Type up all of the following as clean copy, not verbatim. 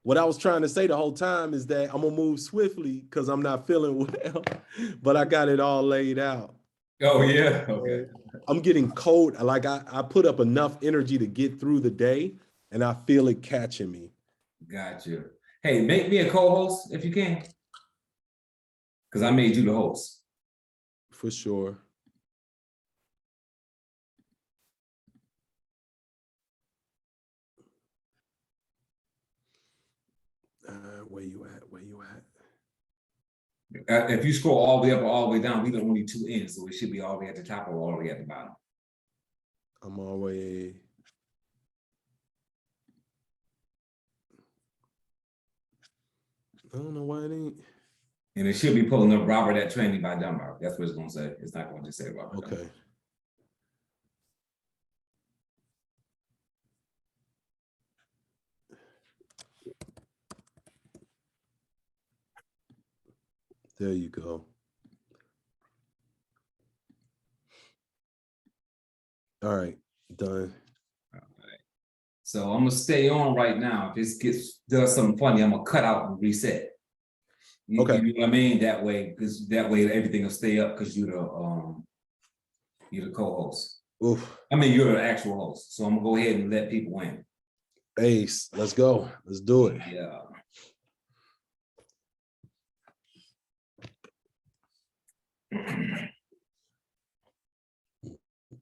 What I was trying to say the whole time is that I'm gonna move swiftly because I'm not feeling well, but I got it all laid out. Oh yeah, okay. I'm getting cold. Like I put up enough energy to get through the day, and I feel it catching me. Gotcha. Hey, make me a co-host if you can, because I made you the host. For sure. Where you at? Where you at? If you scroll all the way up or all the way down, we don't only two ends, so it should be all the way at the top or all the way at the bottom. I'm all the way. I don't know why it ain't. And it should be pulling up Robert at Training by Dunbar. That's what it's gonna say. It's not going to say Robert. Okay. Dunbar. There you go. All right, done. All right. So I'm gonna stay on right now. If this does something funny, I'm gonna cut out and reset. Okay. You know what I mean? That way, because that way everything will stay up because you're the co-host. Oof. I mean, you're the actual host. So I'm gonna go ahead and let people in. Ace, let's go. Let's do it. Yeah.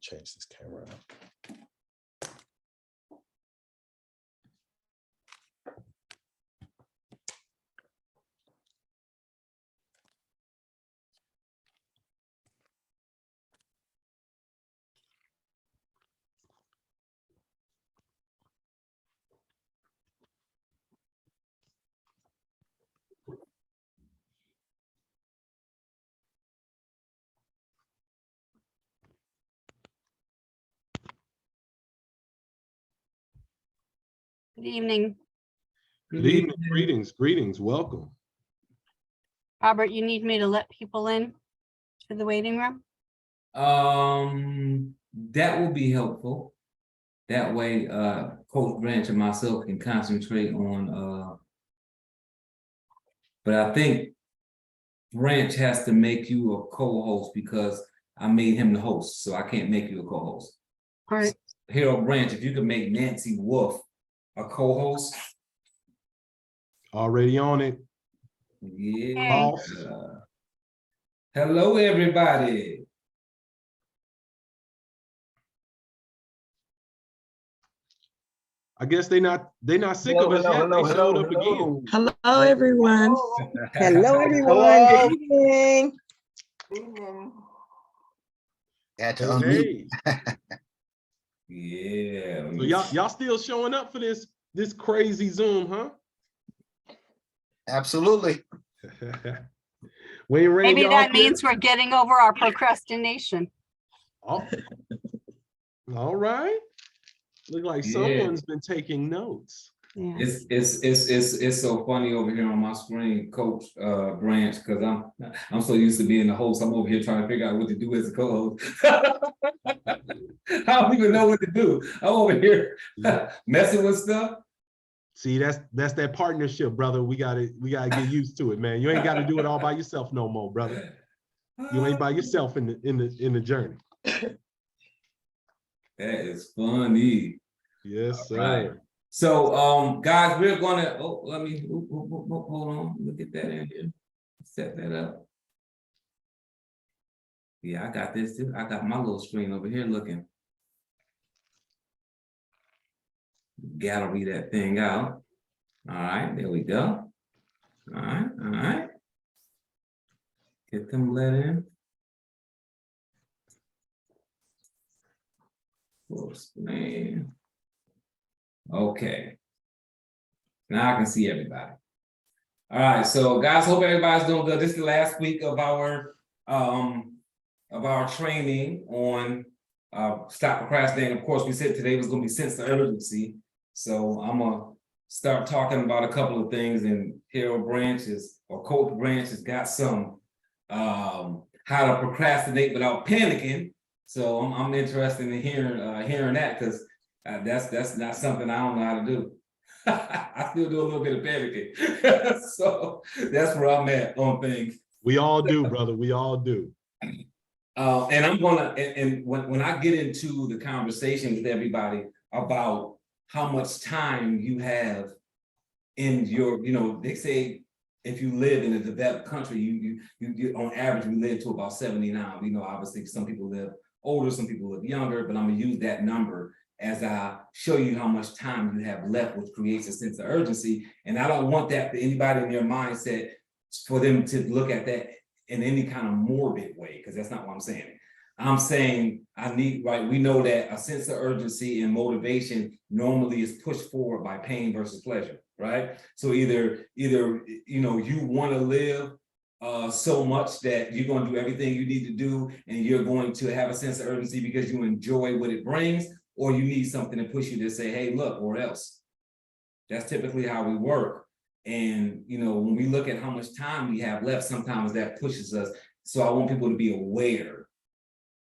Change this camera out. Good evening. Good evening. Greetings. Greetings. Welcome. Robert, you need me to let people in to the waiting room? That will be helpful. That way, Coach Branch and myself can concentrate on, but I think Branch has to make you a co-host because I made him the host, so I can't make you a co-host. All right. Harold Branch, if you could make Nancy Wolf a co-host. Already on it. Yeah. Hello, everybody. I guess they not sick of us yet. They showed up again. Hello, everyone. Hello, everyone. Good evening. Had to unmute. Yeah. So y'all still showing up for this crazy Zoom, huh? Absolutely. Maybe that means we're getting over our procrastination. Oh. All right. Look like someone's been taking notes. Yeah. It's so funny over here on my screen, Coach Branch, because I'm so used to being the host. I'm over here trying to figure out what to do as a co-host. I don't even know what to do. I'm over here messing with stuff. See, that's that partnership, brother. We gotta get used to it, man. You ain't gotta do it all by yourself no more, brother. You ain't by yourself in the journey. That is funny. Yes, sir. Right. So guys, we're gonna let me hold on. Let me get that in here. Set that up. Yeah, I got this too. I got my little screen over here looking. Gallery that thing out. All right, there we go. All right. Get them let in. Full screen. Okay. Now I can see everybody. All right, so guys, hope everybody's doing good. This is the last week of our of our training on stop procrastinating. Of course, we said today was going to be sense of urgency. So I'm gonna start talking about a couple of things, and Harold Branches or Coach Branch has got some how to procrastinate without panicking. So I'm interested in hearing that, because that's not something I don't know how to do. I still do a little bit of panicking. So that's where I'm at on things. We all do, brother. We all do. And I'm gonna, and when I get into the conversation with everybody about how much time you have in your, they say if you live in a developed country, you on average, we live to about 70 now. Obviously some people live older, some people live younger, but I'm gonna use that number as I show you how much time you have left, which creates a sense of urgency. And I don't want that for anybody in their mindset, for them to look at that in any kind of morbid way, because that's not what I'm saying. I'm saying we know that a sense of urgency and motivation normally is pushed forward by pain versus pleasure, right? So either you want to live so much that you're going to do everything you need to do, and you're going to have a sense of urgency because you enjoy what it brings, or you need something to push you to say, hey, look, or else. That's typically how we work. And, when we look at how much time we have left, sometimes that pushes us. So I want people to be aware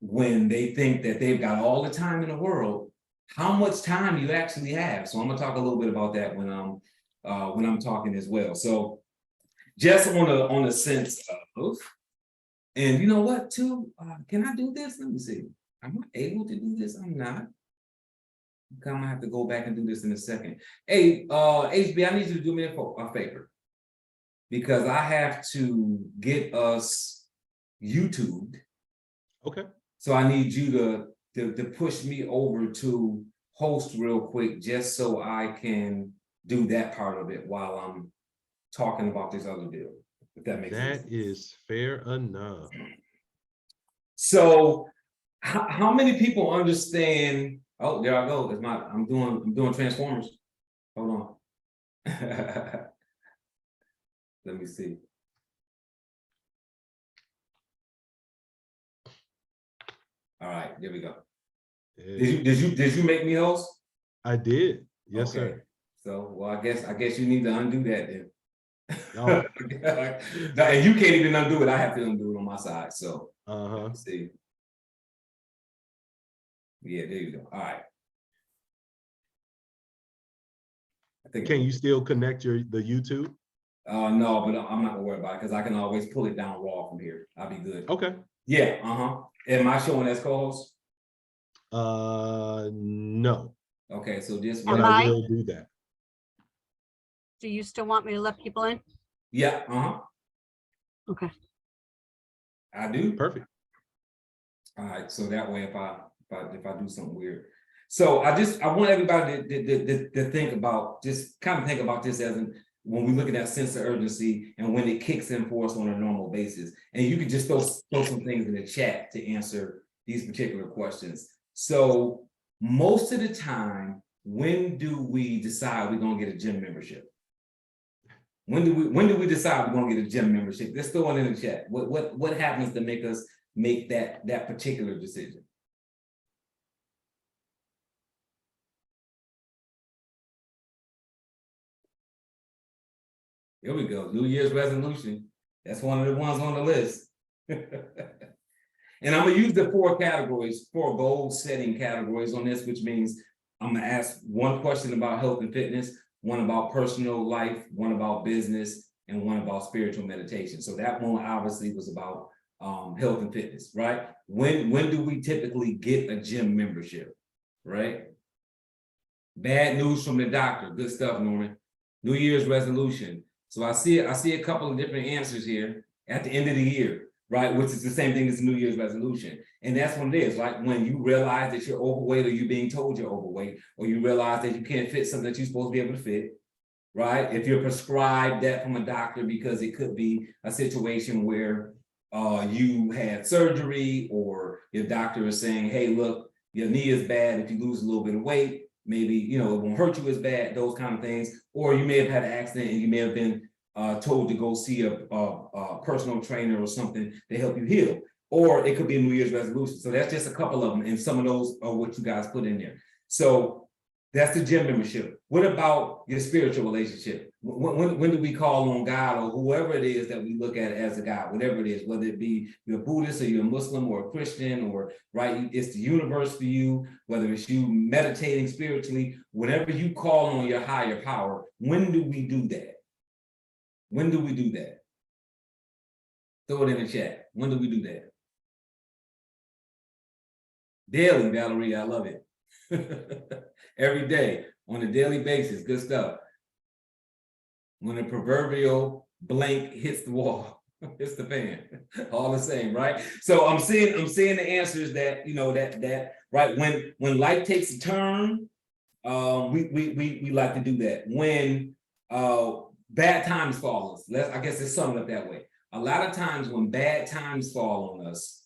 when they think that they've got all the time in the world, how much time you actually have. So I'm gonna talk a little bit about that when I'm talking as well. So just on a sense of, and you know what too, can I do this? Let me see. Am I able to do this? I'm not. I'm gonna have to go back and do this in a second. Hey, HB, I need you to do me a favor, because I have to get us YouTubed. Okay. So I need you to push me over to host real quick, just so I can do that part of it while I'm talking about this other deal, if that makes sense. That is fair enough. So how many people understand? Oh, there I go. I'm doing Transformers. Hold on. Let me see. All right, there we go. Did you make me host? I did. Yes, okay, sir. So, well, I guess you need to undo that then. Oh. And you can't even undo it. I have to undo it on my side. So, let's see. Yeah, there you go. All right. I think. Can you still connect the YouTube? No, but I'm not gonna worry about it, because I can always pull it down raw from here. I'll be good. Okay. Yeah. Am I showing as co-host? No. Okay, so just But I will do that. Do you still want me to let people in? Yeah. Okay. I do. Perfect. All right. So that way, if I do something weird, so I want everybody to think about, just kind of think about this as when we look at that sense of urgency and when it kicks in for us on a normal basis. And you can just throw some things in the chat to answer these particular questions. So most of the time, when do we decide we're gonna get a gym membership? When do we decide we're gonna get a gym membership? Let's throw it in the chat. What happens to make us make that particular decision? Here we go. New Year's resolution. That's one of the ones on the list. And I'm gonna use the four goal setting categories on this, which means I'm gonna ask one question about health and fitness, one about personal life, one about business, and one about spiritual meditation. So that one obviously was about health and fitness, right? When do we typically get a gym membership, right? Bad news from the doctor. Good stuff, Norman. New Year's resolution. So I see a couple of different answers here at the end of the year, right? Which is the same thing as the New Year's resolution. And that's what it is, like when you realize that you're overweight, or you're being told you're overweight, or you realize that you can't fit something that you're supposed to be able to fit, right? If you're prescribed that from a doctor, because it could be a situation where you had surgery, or your doctor is saying, hey, look, your knee is bad. If you lose a little bit of weight, maybe, it won't hurt you as bad, those kind of things. Or you may have had an accident and you may have been told to go see a personal trainer or something to help you heal. Or it could be a New Year's resolution. So that's just a couple of them. And some of those are what you guys put in there. So that's the gym membership. What about your spiritual relationship? When do we call on God or whoever it is that we look at as a God, whatever it is, whether it be you're a Buddhist or you're a Muslim or a Christian or right, it's the universe for you, whether it's you meditating spiritually, whenever you call on your higher power, when do we do that? When do we do that? Throw it in the chat. When do we do that? Daily, Valerie, I love it. Every day, on a daily basis, good stuff. When the proverbial blank hits the wall, hits the fan, all the same, right? So I'm seeing the answers that, you know, that right, when life takes a turn, we like to do that. When bad times fall us, I guess let's sum it up that way. A lot of times when bad times fall on us,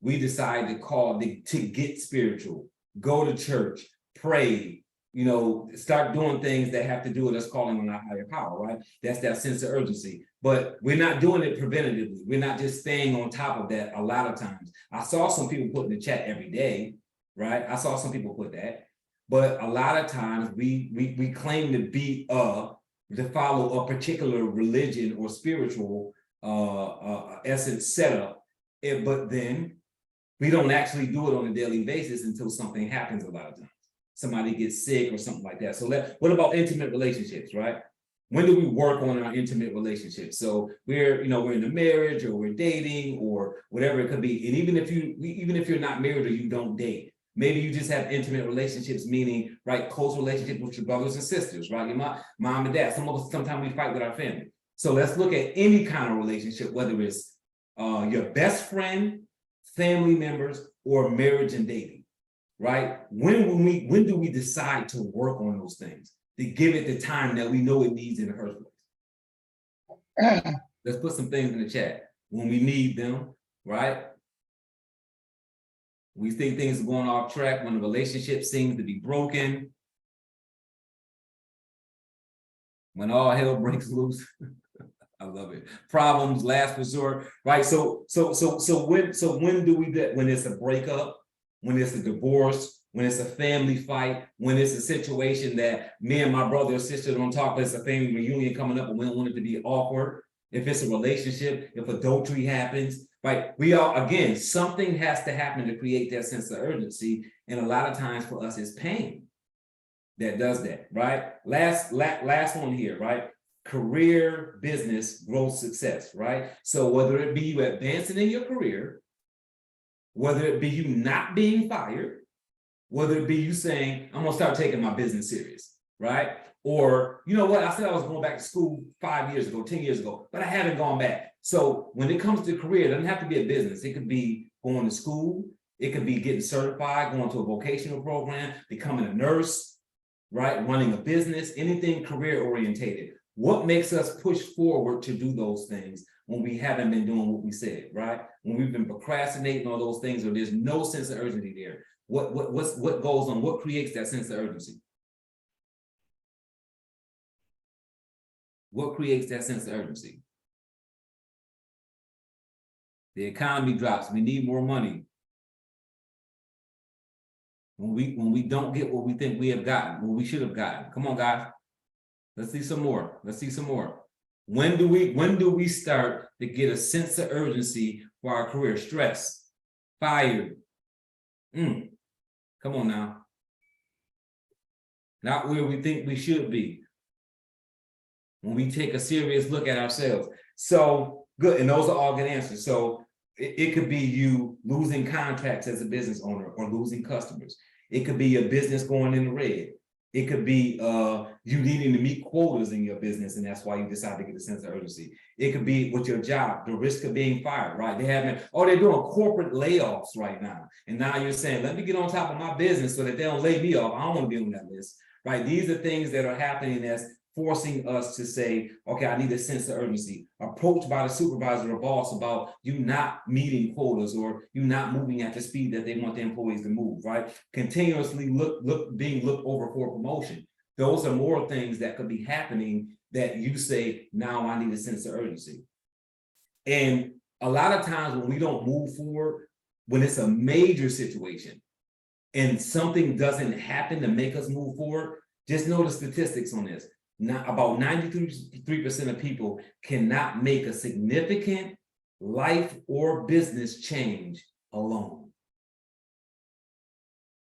we decide to get spiritual, go to church, pray, you know, start doing things that have to do with us calling on our higher power, right? That's that sense of urgency. But we're not doing it preventatively. We're not just staying on top of that a lot of times. I saw some people put in the chat every day, right? I saw some people put that. But a lot of times we claim to follow a particular religion or spiritual essence setup, but then we don't actually do it on a daily basis until something happens a lot of times. Somebody gets sick or something like that. So what about intimate relationships, right? When do we work on our intimate relationships? So we're in a marriage or we're dating or whatever it could be. And even if you're not married or you don't date, maybe you just have intimate relationships, meaning, right, close relationships with your brothers and sisters, right? Your mom and dad. Some of us, sometimes we fight with our family. So let's look at any kind of relationship, whether it's your best friend, family members, or marriage and dating, right? When do we decide to work on those things, to give it the time that we know it needs in the first place? Let's put some things in the chat. When we need them, right? We think things are going off track, when the relationship seems to be broken, when all hell breaks loose. I love it. Problems, last resort, right? So when do we do that? When it's a breakup, when it's a divorce, when it's a family fight, when it's a situation that me and my brother or sister don't talk, but it's a family reunion coming up and we don't want it to be awkward. If it's a relationship, if adultery happens, right? Again, something has to happen to create that sense of urgency. And a lot of times for us, it's pain that does that, right? Last one here, right? Career, business, growth, success, right? So whether it be you advancing in your career, whether it be you not being fired, whether it be you saying, I'm gonna start taking my business serious, right? Or, you know what, I said I was going back to school 5 years ago, 10 years ago, but I haven't gone back. So when it comes to career, it doesn't have to be a business. It could be going to school. It could be getting certified, going to a vocational program, becoming a nurse, right? Running a business, anything career orientated. What makes us push forward to do those things when we haven't been doing what we said, right? When we've been procrastinating on those things, or there's no sense of urgency there. What goes on? What creates that sense of urgency? What creates that sense of urgency? The economy drops. We need more money. When we don't get what we think we have gotten, what we should have gotten. Come on, guys. Let's see some more. Let's see some more. When do we start to get a sense of urgency for our career? Stress, fired. Come on now. Not where we think we should be. When we take a serious look at ourselves. So good, and those are all good answers. So it could be you losing contracts as a business owner or losing customers. It could be your business going in the red. It could be you needing to meet quotas in your business, and that's why you decide to get a sense of urgency. It could be with your job, the risk of being fired, right? They're doing corporate layoffs right now. And now you're saying, let me get on top of my business so that they don't lay me off. I don't want to be on that list, right? These are things that are happening that's forcing us to say, okay, I need a sense of urgency. Approached by the supervisor or boss about you not meeting quotas or you not moving at the speed that they want the employees to move, right? Continuously being looked over for promotion. Those are more things that could be happening that you say, now I need a sense of urgency. And a lot of times when we don't move forward, when it's a major situation and something doesn't happen to make us move forward, just know the statistics on this. Now, about 93% of people cannot make a significant life or business change alone.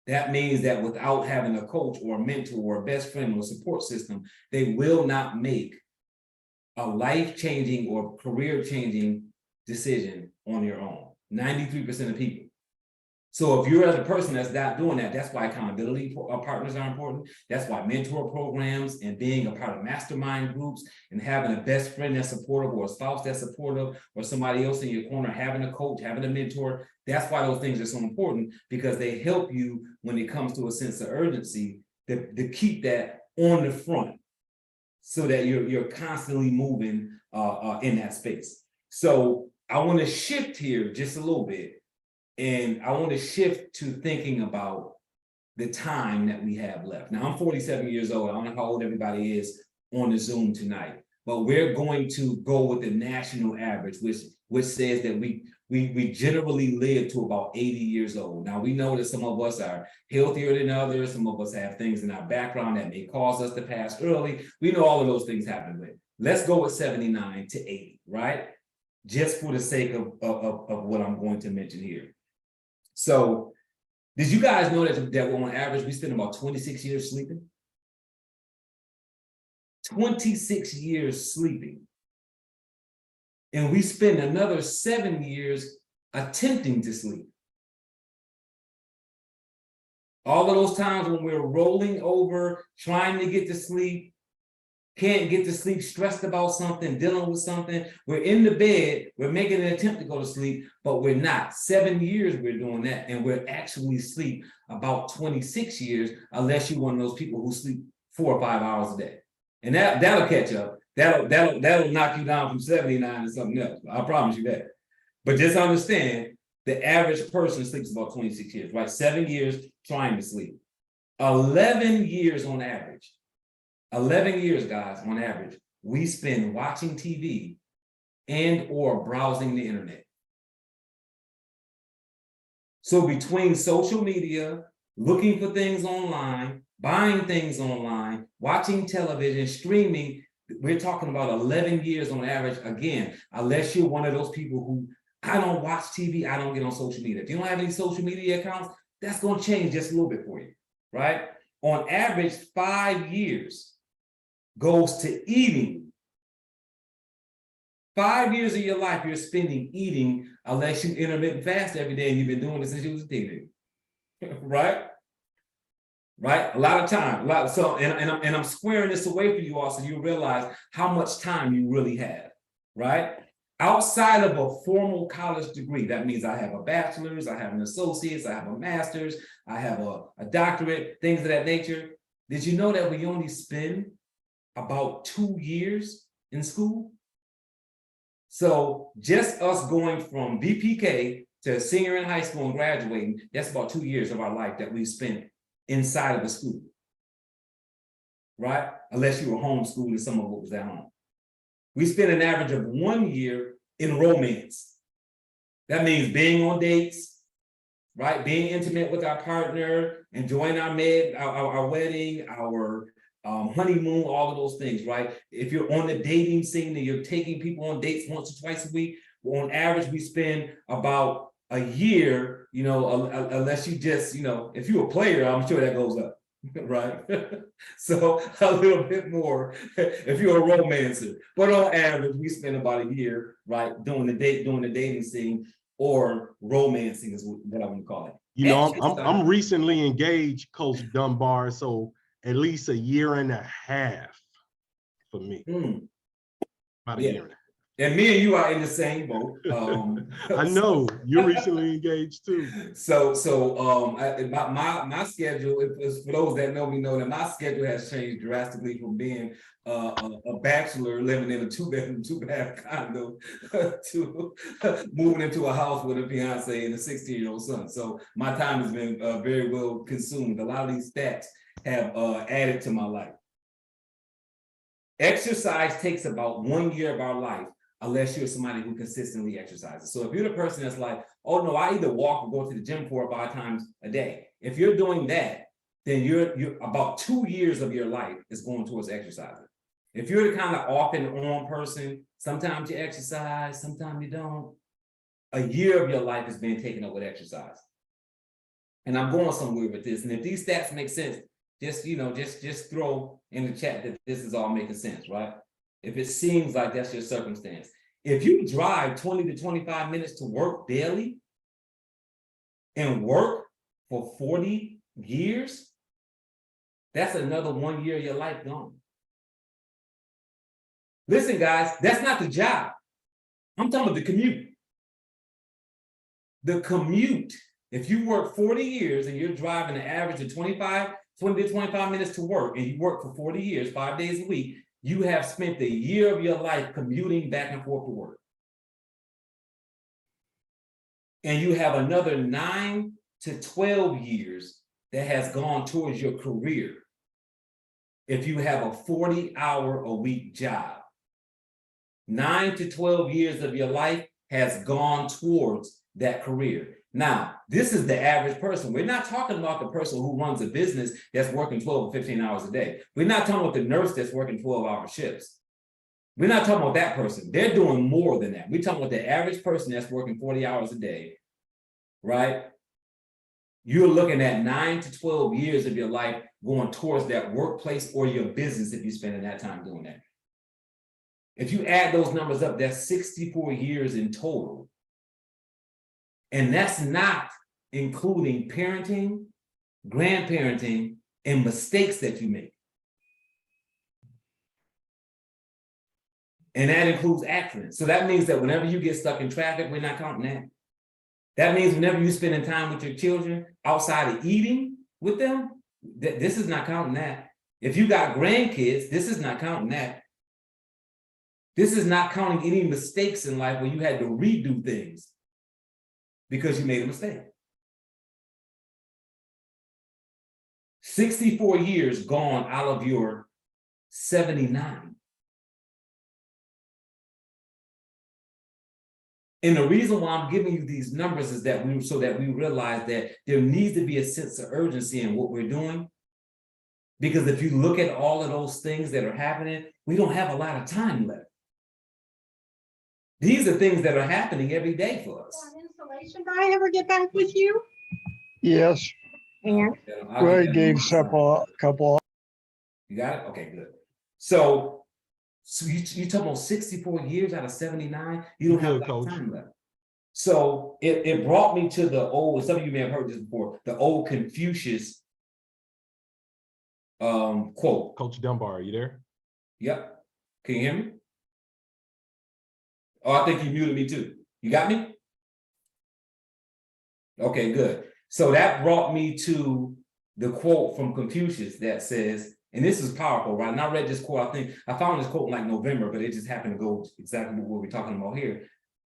That means that without having a coach or a mentor or a best friend or a support system, they will not make a life-changing or career-changing decision on your own. 93% of people. So if you're as a person that's not doing that, that's why accountability partners are important. That's why mentor programs and being a part of mastermind groups and having a best friend that's supportive or a spouse that's supportive or somebody else in your corner, having a coach, having a mentor. That's why those things are so important, because they help you when it comes to a sense of urgency to keep that on the front so that you're constantly moving in that space. So I want to shift here just a little bit. And I want to shift to thinking about the time that we have left. Now, I'm 47 years old. I don't know how old everybody is on the Zoom tonight, but we're going to go with the national average, which says that we generally live to about 80 years old. Now, we know that some of us are healthier than others. Some of us have things in our background that may cause us to pass early. We know all of those things happen with. Let's go with 79 to 80, right? Just for the sake of what I'm going to mention here. So, did you guys know that on average, we spend about 26 years sleeping? 26 years sleeping. And we spend another 7 years attempting to sleep. All of those times when we're rolling over, trying to get to sleep, can't get to sleep, stressed about something, dealing with something. We're in the bed, we're making an attempt to go to sleep, but we're not. 7 years we're doing that, and we're actually asleep about 26 years, unless you're one of those people who sleep 4 or 5 hours a day. And that'll catch up. That'll knock you down from 79 to something else. I promise you that. But just understand, the average person sleeps about 26 years, right? 7 years trying to sleep. 11 years on average. 11 years, guys, on average, we spend watching TV and or browsing the internet. So between social media, looking for things online, buying things online, watching television, streaming, we're talking about 11 years on average, again, unless you're one of those people who, I don't watch TV, I don't get on social media. If you don't have any social media accounts, that's going to change just a little bit for you, right? On average, 5 years goes to eating. 5 years of your life you're spending eating, unless you intermittent fast every day, and you've been doing this since you was a teenager. Right? A lot of time. And I'm squaring this away for you all so you realize how much time you really have, right? Outside of a formal college degree, that means I have a bachelor's, I have an associate's, I have a master's, I have a doctorate, things of that nature. Did you know that we only spend about 2 years in school? So just us going from VPK to senior in high school and graduating, that's about 2 years of our life that we spent inside of the school, right? Unless you were homeschooled and some of it was at home. We spend an average of 1 year in romance. That means being on dates, right? Being intimate with our partner, enjoying our wedding, our honeymoon, all of those things, right? If you're on the dating scene and you're taking people on dates once or twice a week, on average, we spend about a year, unless you just, if you're a player, I'm sure that goes up, right? So a little bit more if you're a romancer. But on average, we spend about a year, right, doing the dating scene, or romancing is what I want to call it. I'm recently engaged, Coach Dunbar, so at least a year and a half for me. About a year and a half. And me and you are in the same boat. I know you're recently engaged too. My schedule, for those that know me, know that my schedule has changed drastically from being a bachelor living in a 2-bedroom, 2-bath condo to moving into a house with a fiance and a 16-year-old son. So my time has been very well consumed. A lot of these stats have added to my life. Exercise takes about 1 year of our life, unless you're somebody who consistently exercises. So if you're the person that's like, oh no, I either walk or go to the gym 4 or 5 times a day. If you're doing that, then you're about 2 years of your life is going towards exercising. If you're the kind of off and on person, sometimes you exercise, sometimes you don't. A year of your life is being taken up with exercise. And I'm going somewhere with this. And if these stats make sense, just, you know, just throw in the chat that this is all making sense, right? If it seems like that's your circumstance. If you drive 20 to 25 minutes to work daily and work for 40 years, that's another 1 year of your life gone. Listen, guys, that's not the job. I'm talking about the commute. The commute, if you work 40 years and you're driving an average of 20 to 25 minutes to work, and you work for 40 years, 5 days a week, you have spent a year of your life commuting back and forth to work. And you have another 9 to 12 years that has gone towards your career if you have a 40-hour-a-week job. 9 to 12 years of your life has gone towards that career. Now, this is the average person. We're not talking about the person who runs a business that's working 12 or 15 hours a day. We're not talking about the nurse that's working 12-hour shifts. We're not talking about that person. They're doing more than that. We're talking about the average person that's working 40 hours a day, right? You're looking at 9 to 12 years of your life going towards that workplace or your business if you're spending that time doing that. If you add those numbers up, that's 64 years in total. And that's not including parenting, grandparenting, and mistakes that you make. And that includes accidents. So that means that whenever you get stuck in traffic, we're not counting that. That means whenever you're spending time with your children outside of eating with them, this is not counting that. If you got grandkids, this is not counting that. This is not counting any mistakes in life where you had to redo things because you made a mistake. 64 years gone out of your 79. And the reason why I'm giving you these numbers is that so that we realize that there needs to be a sense of urgency in what we're doing. Because if you look at all of those things that are happening, we don't have a lot of time left. These are things that are happening every day for us. Installation, did I ever get back with you? Yes, And Greg gave a couple. You got it? Okay, good. So you talking about 64 years out of 79? You don't have a lot of time left. So it brought me to the old, some of you may have heard this before, the old Confucius quote. Coach Dunbar, are you there? Yep. Can you hear me? Oh, I think you muted me too. You got me? Okay, good. So that brought me to the quote from Confucius that says, and this is powerful, right? And I read this quote, I found this quote in like November, but it just happened to go exactly what we're talking about here.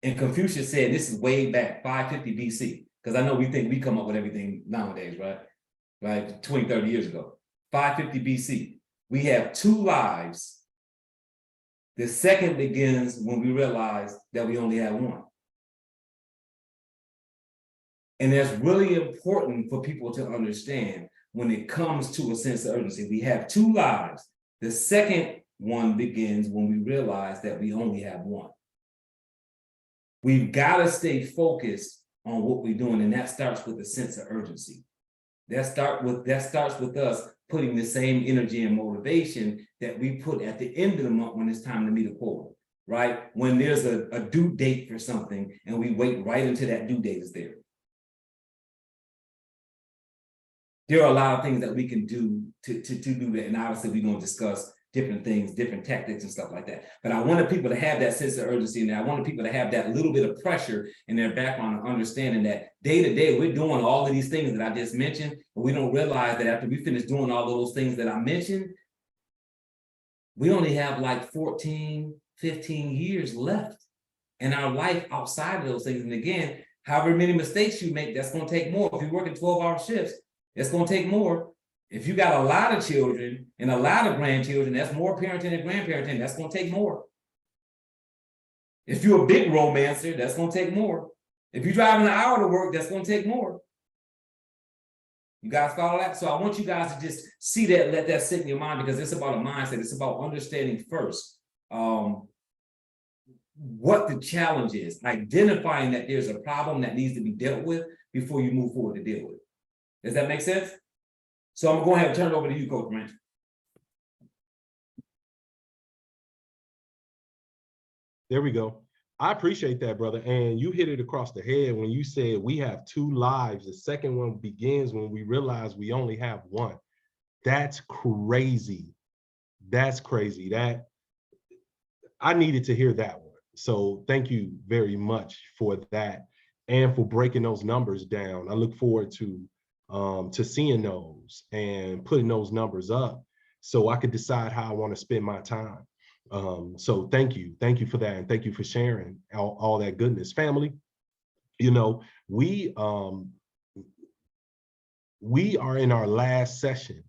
And Confucius said, this is way back 550 BC, because I know we think we come up with everything nowadays, right? Like 20, 30 years ago. 550 BC. We have 2 lives. The second begins when we realize that we only have 1. And that's really important for people to understand when it comes to a sense of urgency. We have 2 lives. The second one begins when we realize that we only have 1. We've got to stay focused on what we're doing, and that starts with a sense of urgency. That starts with us putting the same energy and motivation that we put at the end of the month when it's time to meet a quota, right? When there's a due date for something and we wait right until that due date is there. There are a lot of things that we can do to do that, and obviously we're going to discuss different things, different tactics and stuff like that. But I wanted people to have that sense of urgency, and I wanted people to have that little bit of pressure in their background of understanding that day to day, we're doing all of these things that I just mentioned, but we don't realize that after we finish doing all of those things that I mentioned, we only have like 14, 15 years left in our life outside of those things. And again, however many mistakes you make, that's going to take more. If you're working 12-hour shifts, it's going to take more. If you got a lot of children and a lot of grandchildren, that's more parenting and grandparenting. That's going to take more. If you're a big romancer, that's going to take more. If you're driving an hour to work, that's going to take more. You guys follow that? So I want you guys to just see that, let that sit in your mind, because it's about a mindset. It's about understanding first what the challenge is, identifying that there's a problem that needs to be dealt with before you move forward to deal with it. Does that make sense? So I'm going to go ahead and turn it over to you, Coach Branch. There we go. I appreciate that, brother. And you hit it across the head when you said we have two lives. The second one begins when we realize we only have one. That's crazy. That's crazy. That I needed to hear that one. So thank you very much for that and for breaking those numbers down. I look forward to seeing those and putting those numbers up so I could decide how I want to spend my time. So thank you for that, and thank you for sharing all that goodness. Family, you know, we are in our last session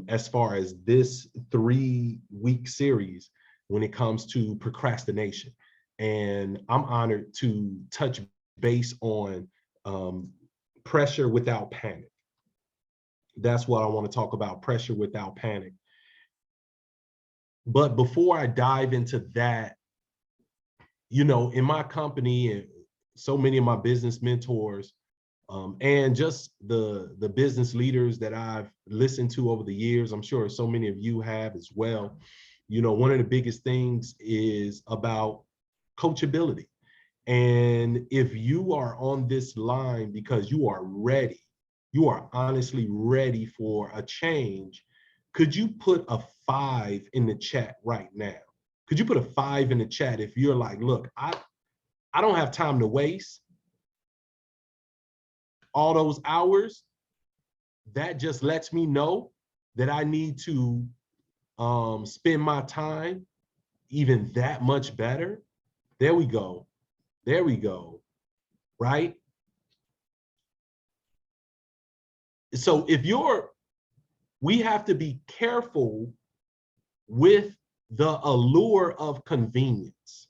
as far as this 3-week series when it comes to procrastination, and I'm honored to touch base on pressure without panic. That's what I want to talk about, pressure without panic. But before I dive into that, you know, in my company and so many of my business mentors and just the business leaders that I've listened to over the years, I'm sure so many of you have as well. You know, one of the biggest things is about coachability. And if you are on this line because you are ready, you are honestly ready for a change, could you put a 5 in the chat right now? Could you put a 5 in the chat if you're like, look, I don't have time to waste all those hours. That just lets me know that I need to spend my time even that much better. There we go. There we go. Right? So if we have to be careful with the allure of convenience.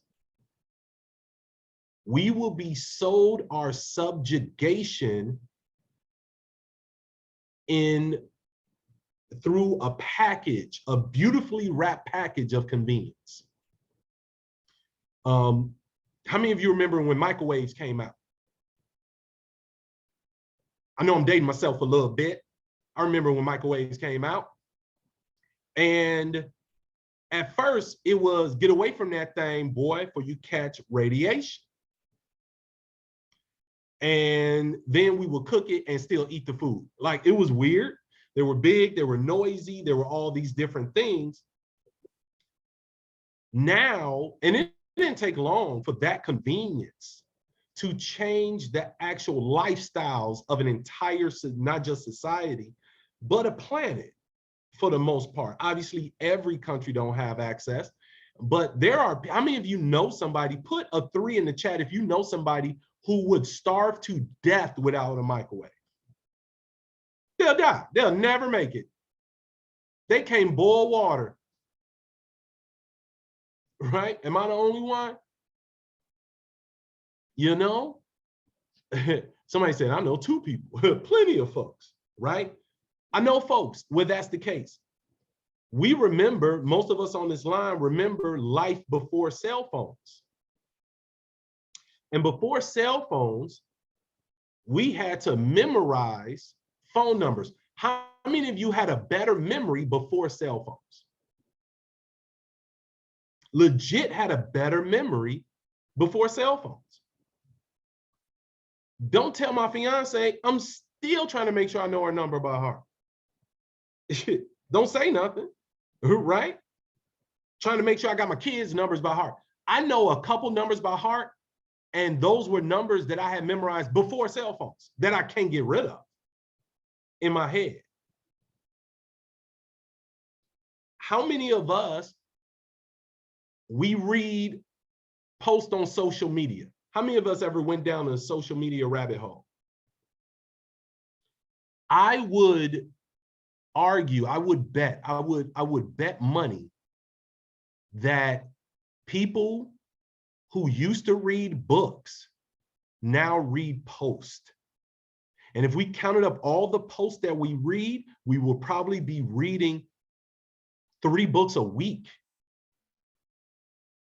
We will be sold our subjugation through a package, a beautifully wrapped package of convenience. How many of you remember when microwaves came out? I know I'm dating myself a little bit. I remember when microwaves came out. And at first it was get away from that thing, boy, for you catch radiation. And then we would cook it and still eat the food. Like, it was weird. They were big, they were noisy, there were all these different things. Now, and it didn't take long for that convenience to change the actual lifestyles of an entire, not just society, but a planet for the most part. Obviously, every country don't have access, but there are, how many of you know somebody, put a 3 in the chat if you know somebody who would starve to death without a microwave. They'll die, they'll never make it. They can't boil water, right? Am I the only one? You know, somebody said, I know 2 people, plenty of folks, right? I know folks where that's the case. We remember, most of us on this line remember life before cell phones. And before cell phones, we had to memorize phone numbers. How many of you had a better memory before cell phones? Legit had a better memory before cell phones. Don't tell my fiance, I'm still trying to make sure I know her number by heart. Don't say nothing, right? Trying to make sure I got my kids' numbers by heart. I know a couple numbers by heart, and those were numbers that I had memorized before cell phones that I can't get rid of in my head. How many of us, we read posts on social media? How many of us ever went down a social media rabbit hole? I would argue, I would bet money that people who used to read books now read posts. And if we counted up all the posts that we read, we will probably be reading 3 books a week,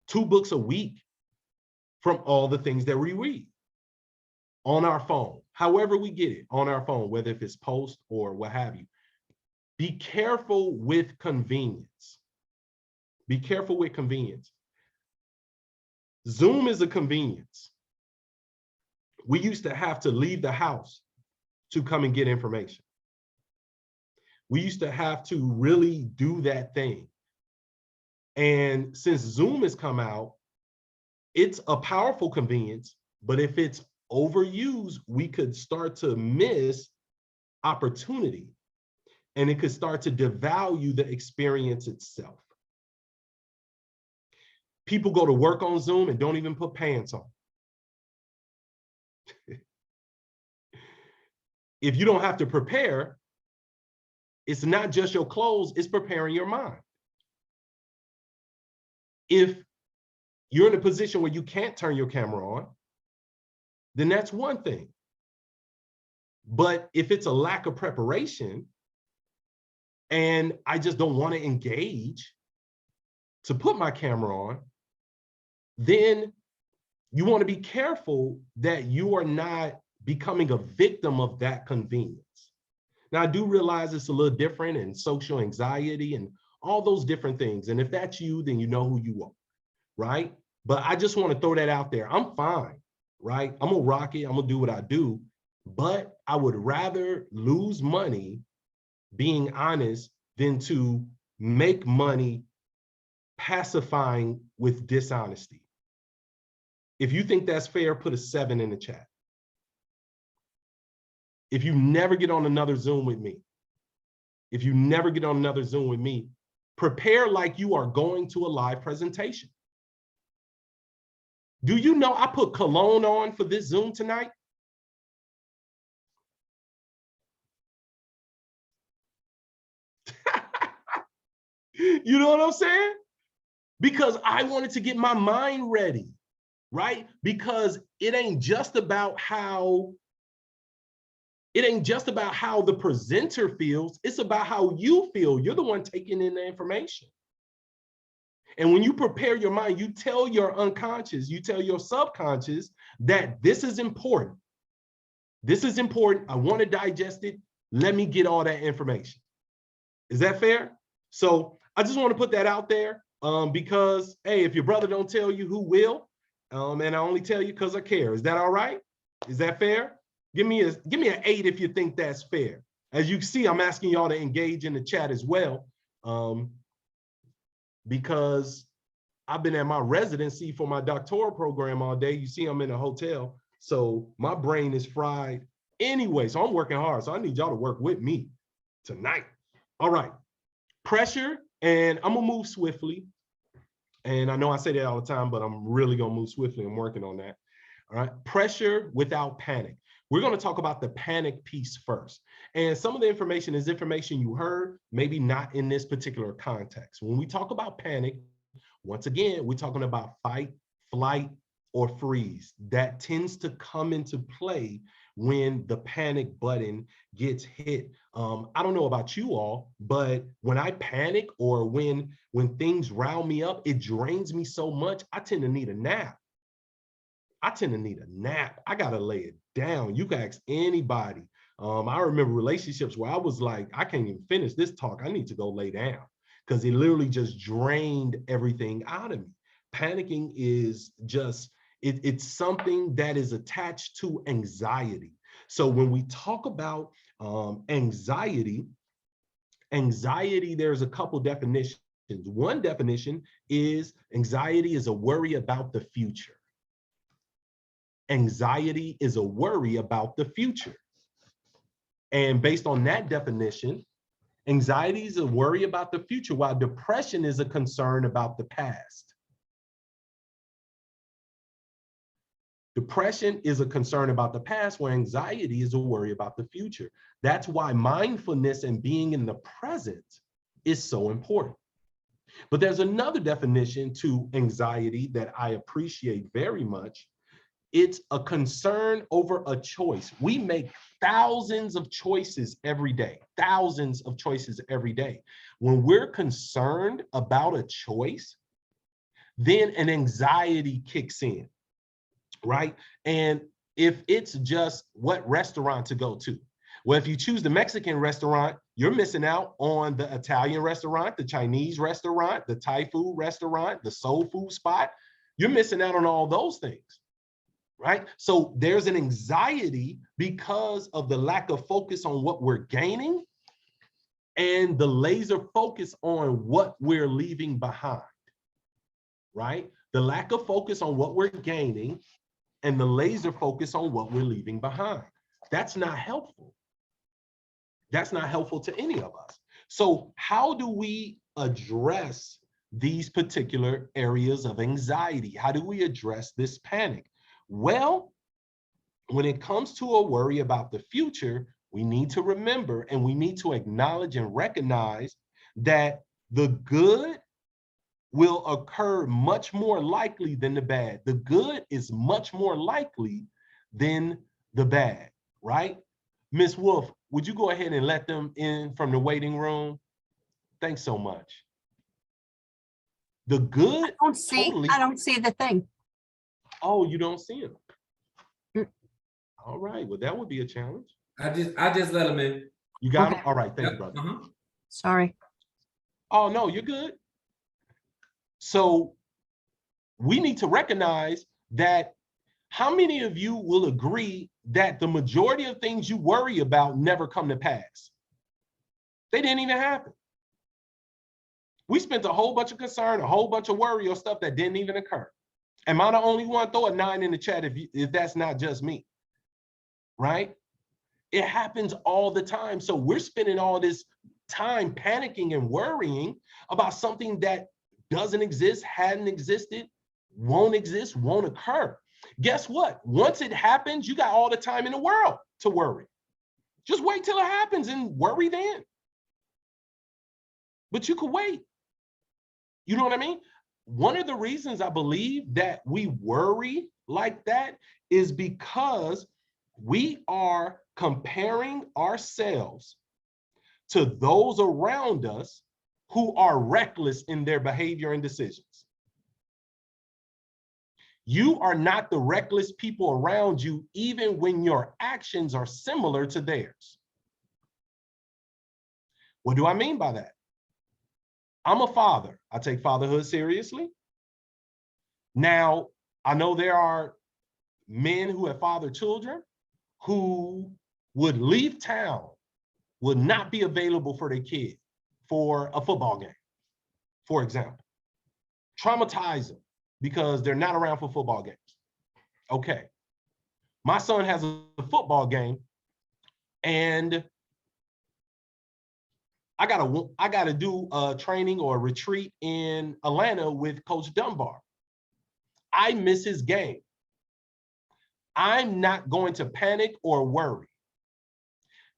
2 books a week from all the things that we read on our phone, however we get it on our phone, whether if it's post or what have you. Be careful with convenience. Be careful with convenience. Zoom is a convenience. We used to have to leave the house to come and get information. We used to have to really do that thing. And since Zoom has come out, it's a powerful convenience, but if it's overused, we could start to miss opportunity, and it could start to devalue the experience itself. People go to work on Zoom and don't even put pants on. If you don't have to prepare, it's not just your clothes, it's preparing your mind. If you're in a position where you can't turn your camera on, then that's one thing. But if it's a lack of preparation and I just don't want to engage to put my camera on, then you want to be careful that you are not becoming a victim of that convenience. Now, I do realize it's a little different in social anxiety and all those different things. And if that's you, then you know who you are, right? But I just want to throw that out there. I'm fine, right? I'm gonna rock it. I'm gonna do what I do. But I would rather lose money being honest than to make money pacifying with dishonesty. If you think that's fair, put a 7 in the chat. If you never get on another Zoom with me, prepare like you are going to a live presentation. Do you know I put cologne on for this Zoom tonight? You know what I'm saying? Because I wanted to get my mind ready, right? Because it ain't just about how the presenter feels, it's about how you feel. You're the one taking in the information. And when you prepare your mind, you tell your unconscious, you tell your subconscious that this is important. This is important. I want to digest it. Let me get all that information. Is that fair? So I just want to put that out there because, hey, if your brother don't tell you, who will? And I only tell you because I care. Is that all right? Is that fair? Give me an 8 if you think that's fair. As you see, I'm asking y'all to engage in the chat as well, because I've been at my residency for my doctoral program all day. You see, I'm in a hotel, so my brain is fried anyway. So I'm working hard. So I need y'all to work with me tonight. All right, pressure, and I'm gonna move swiftly. And I know I say that all the time, but I'm really gonna move swiftly. I'm working on that. All right, pressure without panic. We're going to talk about the panic piece first. And some of the information is information you heard, maybe not in this particular context. When we talk about panic, once again, we're talking about fight, flight, or freeze. That tends to come into play when the panic button gets hit. I don't know about you all, but when I panic or when things rile me up, it drains me so much, I tend to need a nap. I gotta lay it down. You can ask anybody. I remember relationships where I was like, I can't even finish this talk. I need to go lay down because it literally just drained everything out of me. Panicking is just, it's something that is attached to anxiety. So when we talk about anxiety, there's a couple definitions. One definition is anxiety is a worry about the future. Anxiety is a worry about the future. And based on that definition, anxiety is a worry about the future, while depression is a concern about the past. Depression is a concern about the past, where anxiety is a worry about the future. That's why mindfulness and being in the present is so important. But there's another definition to anxiety that I appreciate very much. It's a concern over a choice. We make thousands of choices every day, thousands of choices every day. When we're concerned about a choice, then an anxiety kicks in, right? And if it's just what restaurant to go to, well, if you choose the Mexican restaurant, you're missing out on the Italian restaurant, the Chinese restaurant, the Thai food restaurant, the soul food spot. You're missing out on all those things, right? So there's an anxiety because of the lack of focus on what we're gaining and the laser focus on what we're leaving behind, right? The lack of focus on what we're gaining and the laser focus on what we're leaving behind. That's not helpful. That's not helpful to any of us. So how do we address these particular areas of anxiety? How do we address this panic? Well, when it comes to a worry about the future, we need to remember and we need to acknowledge and recognize that the good will occur much more likely than the bad. The good is much more likely than the bad, right? Miss Wolf, would you go ahead and let them in from the waiting room? Thanks so much. The good, I don't see the thing. Oh, you don't see him. Mm. All right, well, that would be a challenge. I just let them in. You got Okay. him? All right, thank you, Yep, brother. Sorry. Oh, no, you're good. So we need to recognize that how many of you will agree that the majority of things you worry about never come to pass? They didn't even happen. We spent a whole bunch of concern, a whole bunch of worry or stuff that didn't even occur. Am I the only one? Throw a 9 in the chat if that's not just me, right? It happens all the time. So we're spending all this time panicking and worrying about something that doesn't exist, hadn't existed, won't exist, won't occur. Guess what? Once it happens, you got all the time in the world to worry. Just wait till it happens and worry then. But you could wait. You know what I mean? One of the reasons I believe that we worry like that is because we are comparing ourselves to those around us who are reckless in their behavior and decisions. You are not the reckless people around you, even when your actions are similar to theirs. What do I mean by that? I'm a father. I take fatherhood seriously. Now, I know there are men who have fathered children who would leave town, would not be available for their kid for a football game, for example. Traumatize them because they're not around for football games. Okay. My son has a football game and I gotta do a training or a retreat in Atlanta with Coach Dunbar. I miss his game. I'm not going to panic or worry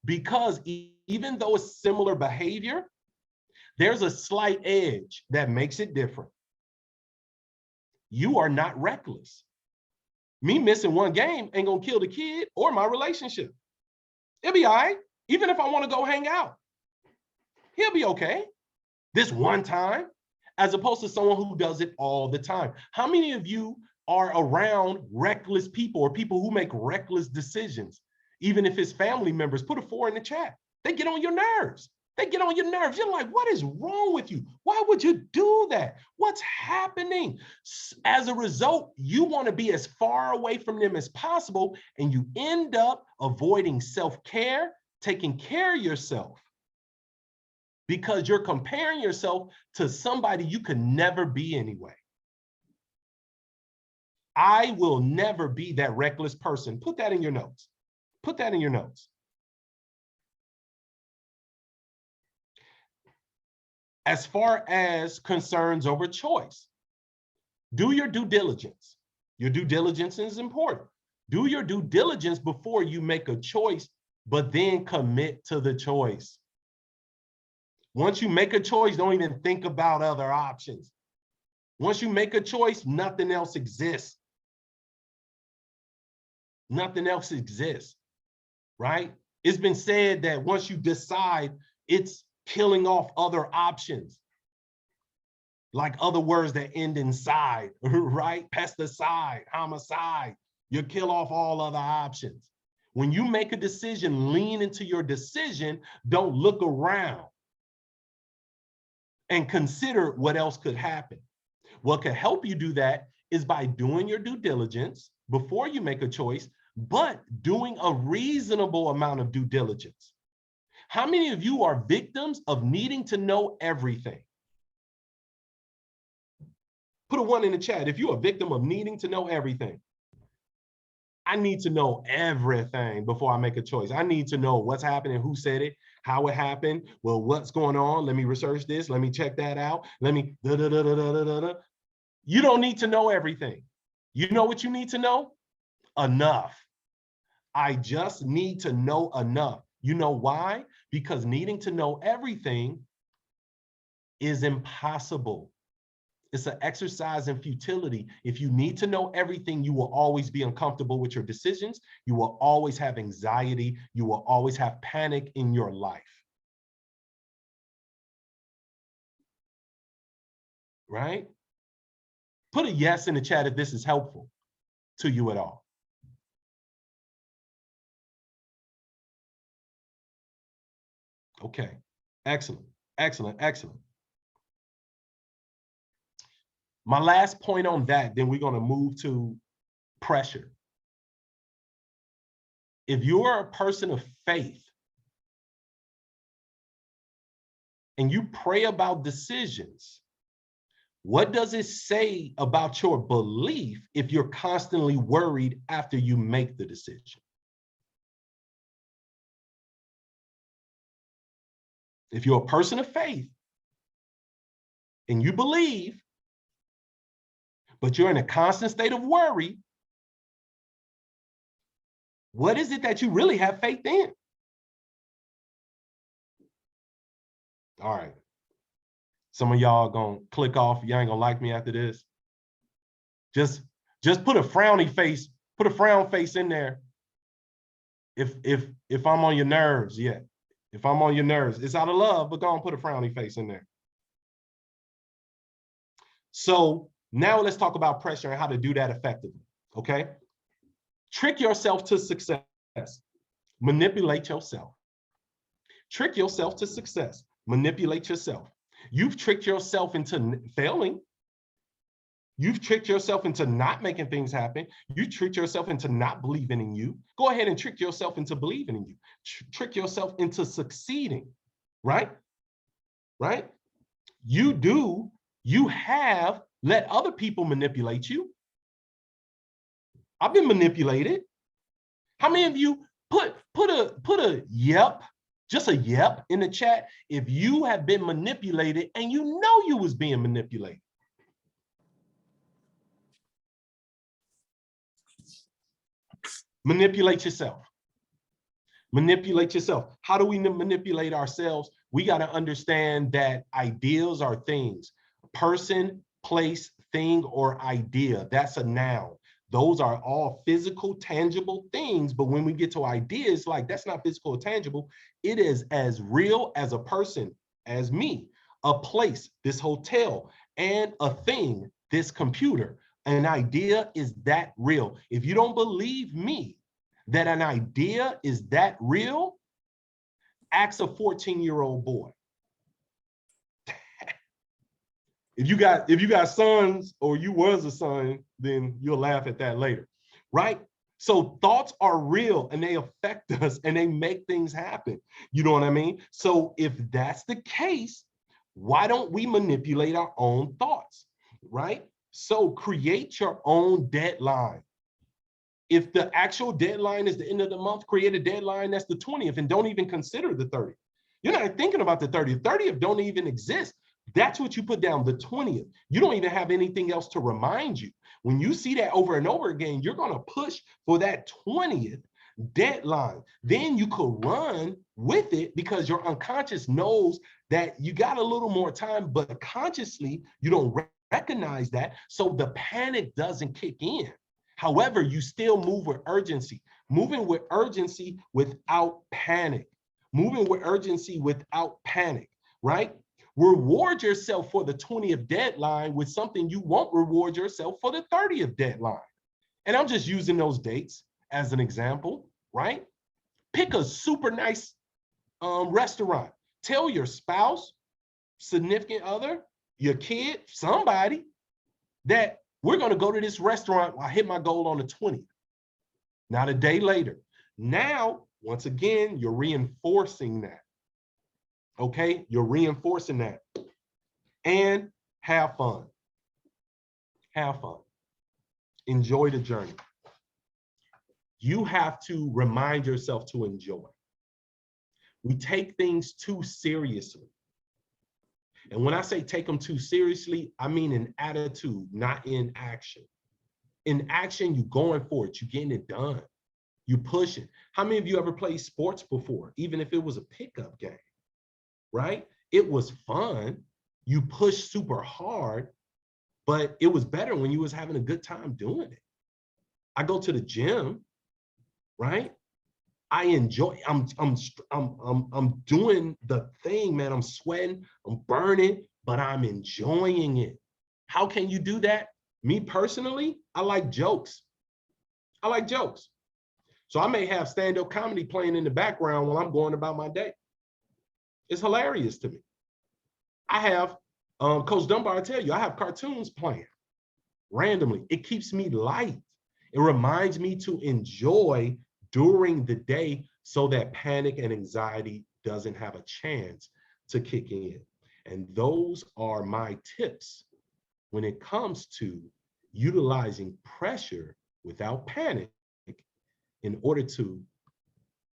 because even though it's similar behavior, there's a slight edge that makes it different. You are not reckless. Me missing one game ain't gonna kill the kid or my relationship. It'll be all right, even if I wanna go hang out. He'll be okay this one time, as opposed to someone who does it all the time. How many of you are around reckless people or people who make reckless decisions? Even if it's family members, put a 4 in the chat. They get on your nerves. They get on your nerves. You're like, what is wrong with you? Why would you do that? What's happening? As a result, you want to be as far away from them as possible, and you end up avoiding self-care, taking care of yourself, because you're comparing yourself to somebody you could never be anyway. I will never be that reckless person. Put that in your notes. Put that in your notes. As far as concerns over choice, do your due diligence. Your due diligence is important. Do your due diligence before you make a choice, but then commit to the choice. Once you make a choice, don't even think about other options. Once you make a choice, nothing else exists. Nothing else exists, right? It's been said that once you decide, it's killing off other options. Like other words that end in side, right? Pesticide, homicide. You kill off all other options. When you make a decision, lean into your decision. Don't look around and consider what else could happen. What can help you do that is by doing your due diligence before you make a choice, but doing a reasonable amount of due diligence. How many of you are victims of needing to know everything? Put a 1 in the chat if you're a victim of needing to know everything. I need to know everything before I make a choice. I need to know what's happening, who said it, how it happened, well, what's going on? Let me research this, let me check that out, let me da-da-da-da-da-da-da. You don't need to know everything. You know what you need to know? Enough. I just need to know enough. You know why? Because needing to know everything is impossible. It's an exercise in futility. If you need to know everything, you will always be uncomfortable with your decisions. You will always have anxiety. You will always have panic in your life. Right? Put a yes in the chat if this is helpful to you at all. Okay, excellent, excellent, excellent. My last point on that, then we're going to move to pressure. If you're a person of faith and you pray about decisions, what does it say about your belief if you're constantly worried after you make the decision? If you're a person of faith and you believe, but you're in a constant state of worry, what is it that you really have faith in? All right. Some of y'all gonna click off. You ain't gonna like me after this. Just put a frowny face, put a frown face in there. If I'm on your nerves, yeah. If I'm on your nerves, it's out of love, but go and put a frowny face in there. So now let's talk about pressure and how to do that effectively, okay? Trick yourself to success. Manipulate yourself. Trick yourself to success. Manipulate yourself. You've tricked yourself into failing. You've tricked yourself into not making things happen. You tricked yourself into not believing in you. Go ahead and trick yourself into believing in you. Trick yourself into succeeding, right? Right? You have let other people manipulate you. I've been manipulated. How many of you put a yep, just a yep in the chat if you have been manipulated and you know you was being manipulated? Manipulate yourself. Manipulate yourself. How do we manipulate ourselves? We got to understand that ideals are things. Person, place, thing, or idea. That's a noun. Those are all physical, tangible things. But when we get to ideas, like that's not physical or tangible. It is as real as a person, as me, a place, this hotel, and a thing, this computer. An idea is that real. If you don't believe me that an idea is that real, ask a 14-year-old boy. If you got sons or you was a son, then you'll laugh at that later, right? So thoughts are real and they affect us and they make things happen. You know what I mean? So if that's the case, why don't we manipulate our own thoughts, right? So create your own deadline. If the actual deadline is the end of the month, create a deadline that's the 20th and don't even consider the 30th. You're not thinking about the 30th. 30th don't even exist. That's what you put down, the 20th. You don't even have anything else to remind you. When you see that over and over again, you're going to push for that 20th deadline. Then you could run with it because your unconscious knows that you got a little more time, but consciously you don't recognize that. So the panic doesn't kick in. However, you still move with urgency, moving with urgency without panic, moving with urgency without panic, right? Reward yourself for the 20th deadline with something you won't reward yourself for the 30th deadline. And I'm just using those dates as an example, right? Pick a super nice restaurant. Tell your spouse, significant other, your kid, somebody that we're going to go to this restaurant. I hit my goal on the 20th. Not a day later. Now, once again, you're reinforcing that. Okay, you're reinforcing that. And have fun. Have fun. Enjoy the journey. You have to remind yourself to enjoy. We take things too seriously. And when I say take them too seriously, I mean in attitude, not in action. In action, you're going for it. You're getting it done. You push it. How many of you ever played sports before, even if it was a pickup game? Right? It was fun. You pushed super hard, but it was better when you was having a good time doing it. I go to the gym, right? I enjoy, I'm doing the thing, man. I'm sweating, I'm burning, but I'm enjoying it. How can you do that? Me personally, I like jokes. I like jokes. So I may have stand-up comedy playing in the background while I'm going about my day. It's hilarious to me. I have, Coach Dunbar, I tell you, I have cartoons playing randomly. It keeps me light. It reminds me to enjoy during the day so that panic and anxiety doesn't have a chance to kick in. And those are my tips when it comes to utilizing pressure without panic in order to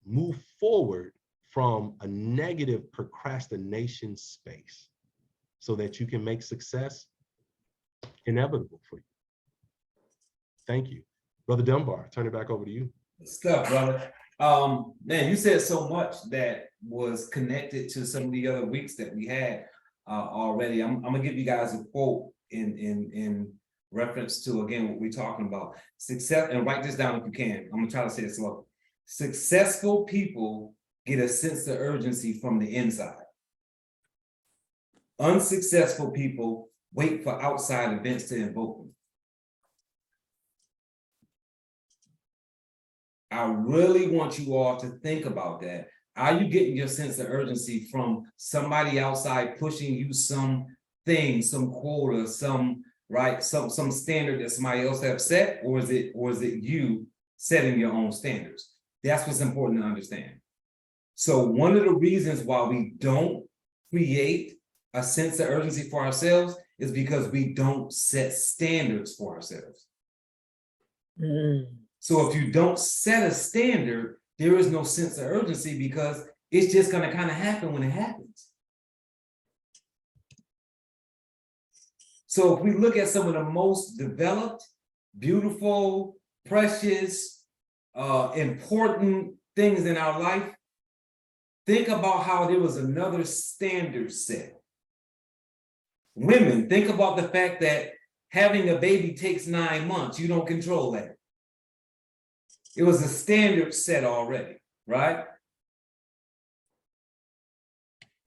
move forward from a negative procrastination space so that you can make success inevitable for you. Thank you. Brother Dunbar, turn it back over to you. Stuff, brother. Man, you said so much that was connected to some of the other weeks that we had already. I'm gonna give you guys a quote in reference to, again, what we're talking about. Success, and write this down if you can. I'm gonna try to say it slow. Successful people get a sense of urgency from the inside. Unsuccessful people wait for outside events to invoke them. I really want you all to think about that. Are you getting your sense of urgency from somebody outside pushing you something, some quota, some standard that somebody else have set, or is it you setting your own standards? That's what's important to understand. So one of the reasons why we don't create a sense of urgency for ourselves is because we don't set standards for ourselves. So if you don't set a standard, there is no sense of urgency because it's just going to kind of happen when it happens. So if we look at some of the most developed, beautiful, precious, important things in our life, think about how there was another standard set. Women, think about the fact that having a baby takes 9 months. You don't control that. It was a standard set already, right?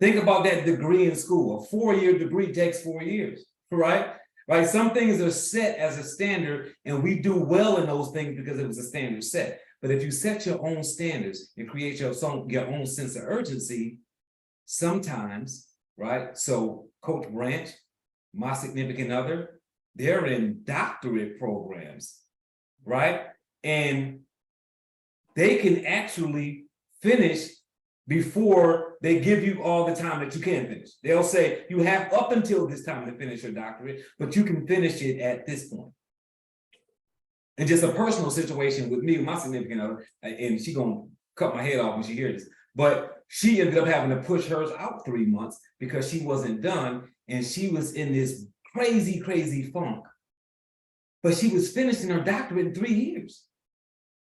Think about that degree in school. A 4-year degree takes 4 years, right? Right? Some things are set as a standard, and we do well in those things because it was a standard set. But if you set your own standards and create your own sense of urgency, sometimes, right? So Coach Branch, my significant other, they're in doctorate programs, right? And they can actually finish before they give you all the time that you can finish. They'll say, you have up until this time to finish your doctorate, but you can finish it at this point. And just a personal situation with me, my significant other, and she gonna cut my head off when she hears this, but She ended up having to push hers out 3 months because she wasn't done, and she was in this crazy, crazy funk. But she was finishing her doctorate in 3 years,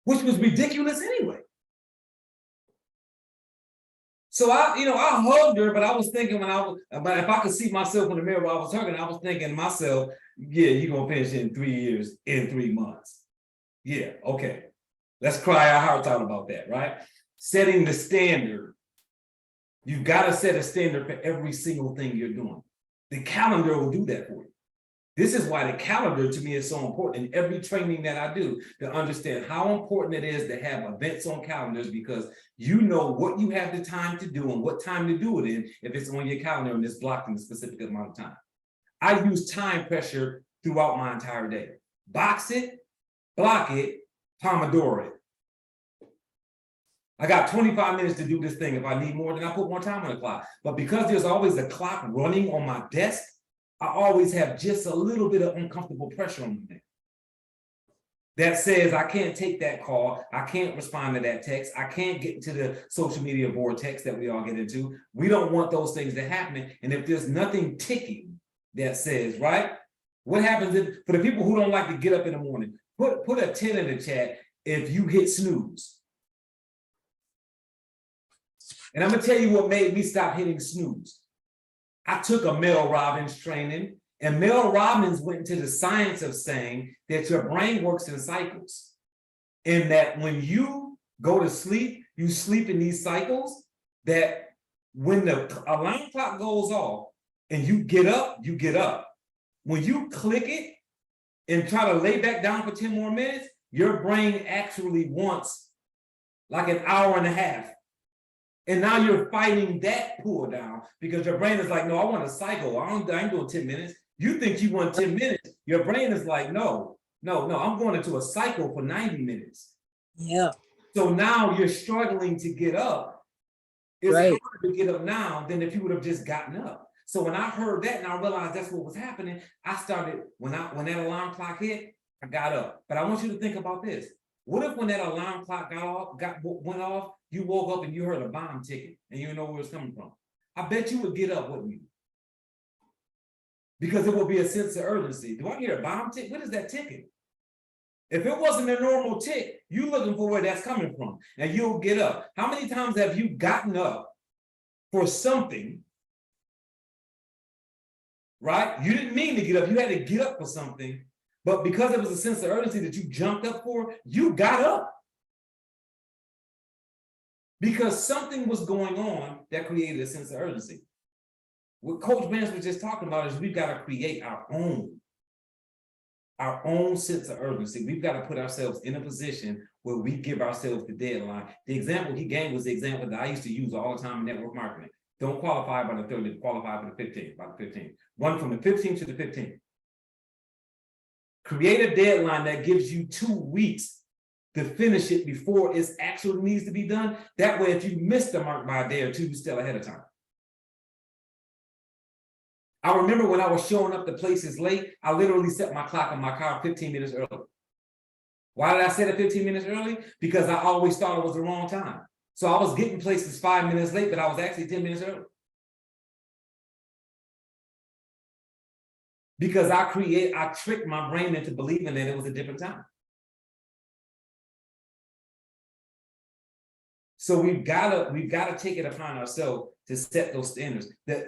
which was ridiculous anyway. So I hugged her, but I was thinking but if I could see myself in the mirror while I was hugging, I was thinking to myself, yeah, you're gonna finish in 3 years, in 3 months. Yeah, okay. Let's cry our hearts out about that, right? Setting the standard. You've got to set a standard for every single thing you're doing. The calendar will do that for you. This is why the calendar to me is so important in every training that I do, to understand how important it is to have events on calendars, because you know what you have the time to do and what time to do it in if it's on your calendar and it's blocked in a specific amount of time. I use time pressure throughout my entire day. Box it, block it, Pomodoro it. I got 25 minutes to do this thing. If I need more, then I put more time on the clock. But because there's always a clock running on my desk, I always have just a little bit of uncomfortable pressure on me that says I can't take that call, I can't respond to that text, I can't get into the social media vortex that we all get into. We don't want those things to happen. And if there's nothing ticking that says, right, what happens if, for the people who don't like to get up in the morning, put a 10 in the chat if you hit snooze. And I'm gonna tell you what made me stop hitting snooze. I took a Mel Robbins training, and Mel Robbins went into the science of saying that your brain works in cycles, and that when you go to sleep, you sleep in these cycles, that when the alarm clock goes off and you get up, you get up. When you click it and try to lay back down for 10 more minutes, your brain actually wants like an hour and a half. And now you're fighting that pull down because your brain is like, no, I want a cycle. I ain't doing 10 minutes. You think you want 10 minutes. Your brain is like, no, I'm going into a cycle for 90 minutes. Yeah. So now you're struggling to get up. It's Right. harder to get up now than if you would have just gotten up. So when I heard that and I realized that's what was happening, I started, when that alarm clock hit, I got up. But I want you to think about this. What if when that alarm clock went off, you woke up and you heard a bomb ticking and you didn't know where it was coming from? I bet you would get up, wouldn't you? Because it would be a sense of urgency. Do I hear a bomb tick? What is that ticking? If it wasn't a normal tick, you're looking for where that's coming from and you'll get up. How many times have you gotten up for something, right? You didn't mean to get up. You had to get up for something. But because it was a sense of urgency that you jumped up for, you got up. Because something was going on that created a sense of urgency. What Coach Vance was just talking about is we've got to create our own sense of urgency. We've got to put ourselves in a position where we give ourselves the deadline. The example he gave was the example that I used to use all the time in network marketing. Don't qualify by the 30th, qualify by the 15th, Run from the 15th to the 15th. Create a deadline that gives you 2 weeks to finish it before it actually needs to be done. That way, if you miss the mark by a day or two, you're still ahead of time. I remember when I was showing up to places late, I literally set my clock on my car 15 minutes early. Why did I set it 15 minutes early? Because I always thought it was the wrong time. So I was getting places 5 minutes late, but I was actually 10 minutes early. Because I tricked my brain into believing that it was a different time. So we've got to take it upon ourselves to set those standards. The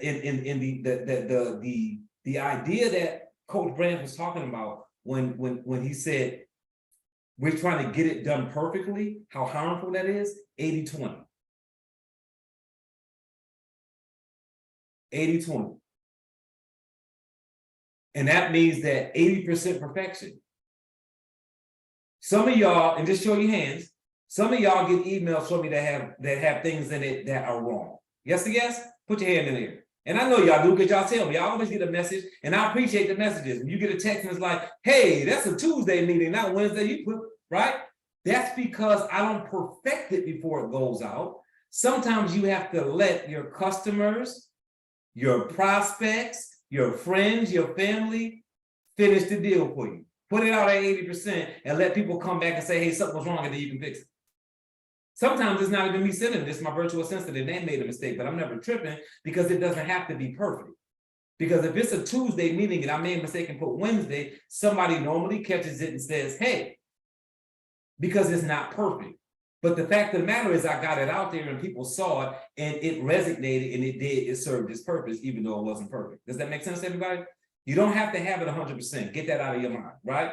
idea that Coach Brand was talking about when he said we're trying to get it done perfectly, how harmful that is, 80-20. 80-20. And that means that 80% perfection. Some of y'all, and just show your hands, some of y'all get emails from me that have things in it that are wrong. Yes or yes? Put your hand in there. And I know y'all do because y'all tell me. Y'all always get a message, and I appreciate the messages. When you get a text and it's like, hey, that's a Tuesday meeting, not Wednesday, you put, right? That's because I don't perfect it before it goes out. Sometimes you have to let your customers, your prospects, your friends, your family, finish the deal for you. Put it out at 80% and let people come back and say, hey, something was wrong, and then you can fix it. Sometimes it's not even me sending this, my virtual assistant, and they made a mistake, but I'm never tripping because it doesn't have to be perfect. Because if it's a Tuesday meeting and I made a mistake and put Wednesday, somebody normally catches it and says, hey, because it's not perfect. But the fact of the matter is I got it out there and people saw it and it resonated and it served its purpose, even though it wasn't perfect. Does that make sense to everybody? You don't have to have it 100%. Get that out of your mind, right?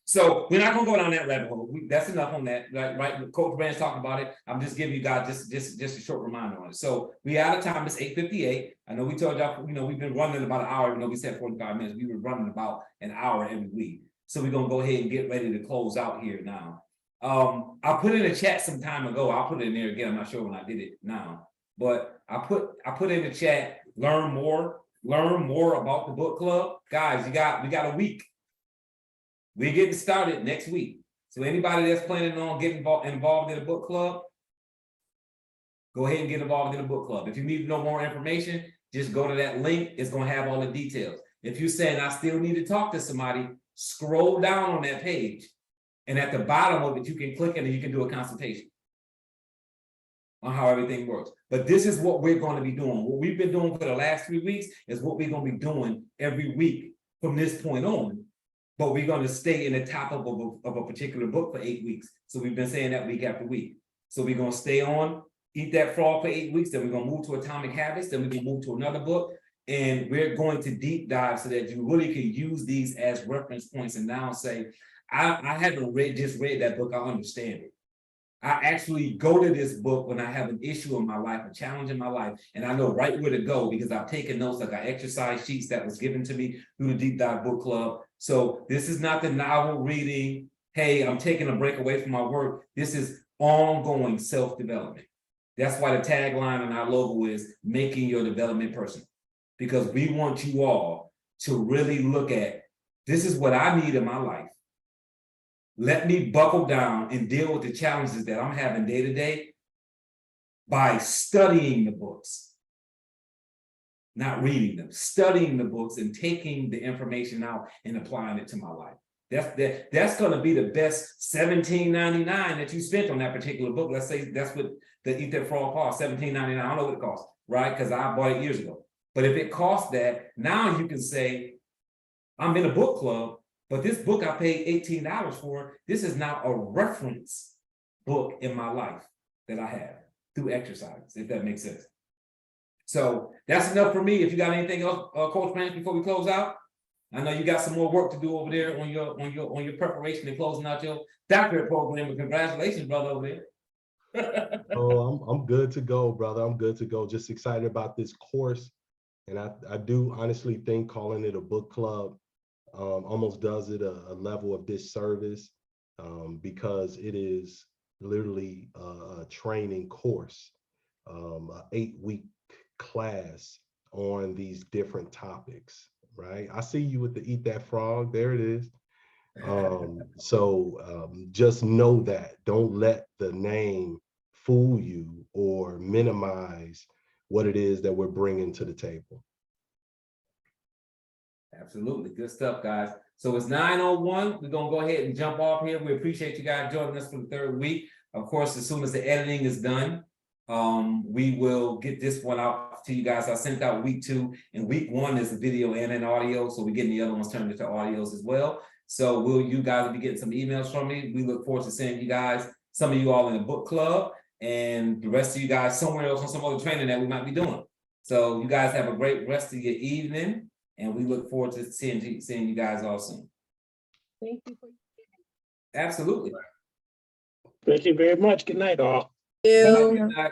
So we're not gonna go down that rabbit hole. That's enough on that, right? Coach Brand's talking about it. I'm just giving you guys just a short reminder on it. So we out of time. It's 8:58. I know we told y'all, we've been running about an hour, even though we said 45 minutes. We were running about an hour every week. So we're gonna go ahead and get ready to close out here now. I put in a chat some time ago. I'll put it in there again. I'm not sure when I did it now, but I put in the chat, learn more about the book club. Guys, we got a week. We're getting started next week. So anybody that's planning on getting involved in a book club, go ahead and get involved in a book club. If you need to know more information, just go to that link. It's going to have all the details. If you're saying I still need to talk to somebody, scroll down on that page. And at the bottom of it, you can click it and you can do a consultation on how everything works. But this is what we're going to be doing. What we've been doing for the last 3 weeks is what we're going to be doing every week from this point on. But we're going to stay in the top of a particular book for 8 weeks. So we've been saying that week after week. So we're going to stay on, Eat That Frog for 8 weeks. Then we're going to move to Atomic Habits. Then we're going to move to another book. And we're going to deep dive so that you really can use these as reference points and now say, I haven't just read that book, I understand it. I actually go to this book when I have an issue in my life, a challenge in my life, and I know right where to go because I've taken notes. I got exercise sheets that was given to me through the Deep Dive Book Club. So this is not the novel reading, hey, I'm taking a break away from my work. This is ongoing self-development. That's why the tagline in our logo is making your development personal, because we want you all to really look at, this is what I need in my life. Let me buckle down and deal with the challenges that I'm having day to day by studying the books, not reading them, studying the books and taking the information out and applying it to my life. That's going to be the best $17.99 that you spent on that particular book. Let's say that's what the Eat That Frog cost, $17.99. I don't know what it costs, right? Because I bought it years ago. But if it costs that, now you can say, I'm in a book club, but this book I paid $18 for, this is now a reference book in my life that I have through exercise, if that makes sense. So that's enough for me. If you got anything else, Coach Brand, before we close out, I know you got some more work to do over there on your preparation and closing out your doctorate program. But congratulations, brother, over there. Oh, I'm good to go, brother. I'm good to go. Just excited about this course. And I do honestly think calling it a book club almost does it a level of disservice because it is literally a training course, an 8-week class on these different topics, right? I see you with the Eat That Frog. There it is. Just know that. Don't let the name fool you or minimize what it is that we're bringing to the table. Absolutely. Good stuff, guys. So it's 9:01. We're going to go ahead and jump off here. We appreciate you guys joining us for the 3rd week. Of course, as soon as the editing is done, we will get this one out to you guys. I sent out week 2, and week 1 is a video and an audio. So we're getting the other ones turned into audios as well. So you guys will be getting some emails from me. We look forward to seeing you guys, some of you all in the book club, and the rest of you guys somewhere else on some other training that we might be doing. So you guys have a great rest of your evening. And we look forward to seeing you guys all soon. Thank you. Absolutely. Thank you very much. Good night, all. You. Good night.